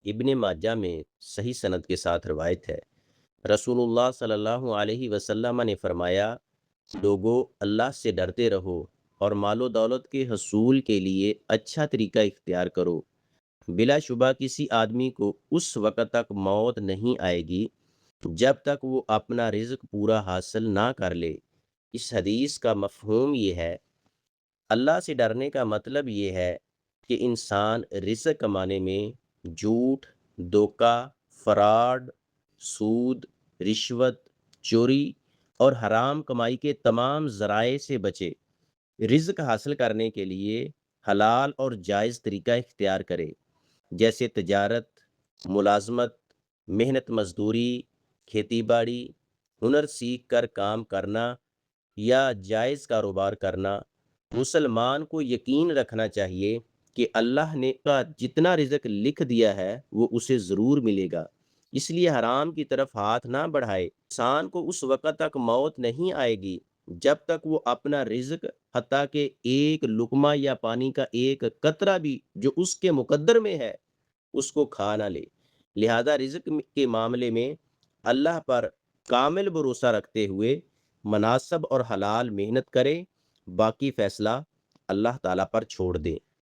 ابن ماجہ میں صحیح سند کے ساتھ روایت ہے، رسول اللہ صلی اللہ علیہ وسلم نے فرمایا، لوگوں اللہ سے ڈرتے رہو اور مال و دولت کے حصول کے لیے اچھا طریقہ اختیار کرو۔ بلا شبہ کسی آدمی کو اس وقت تک موت نہیں آئے گی جب تک وہ اپنا رزق پورا حاصل نہ کر لے۔ اس حدیث کا مفہوم یہ ہے، اللہ سے ڈرنے کا مطلب یہ ہے کہ انسان رزق کمانے میں جھوٹ، دھوکہ، فراڈ، سود، رشوت، چوری اور حرام کمائی کے تمام ذرائع سے بچے۔ رزق حاصل کرنے کے لیے حلال اور جائز طریقہ اختیار کرے، جیسے تجارت، ملازمت، محنت مزدوری، کھیتی باڑی، ہنر سیکھ کر کام کرنا یا جائز کاروبار کرنا۔ مسلمان کو یقین رکھنا چاہیے کہ اللہ نے کا جتنا رزق لکھ دیا ہے وہ اسے ضرور ملے گا، اس لیے حرام کی طرف ہاتھ نہ بڑھائے۔ انسان کو اس وقت تک موت نہیں آئے گی جب تک وہ اپنا رزق، حتیٰ کہ ایک لقمہ یا پانی کا ایک قطرہ بھی جو اس کے مقدر میں ہے، اس کو کھا نہ لے۔ لہذا رزق کے معاملے میں اللہ پر کامل بھروسہ رکھتے ہوئے مناسب اور حلال محنت کریں، باقی فیصلہ اللہ تعالیٰ پر چھوڑ دیں۔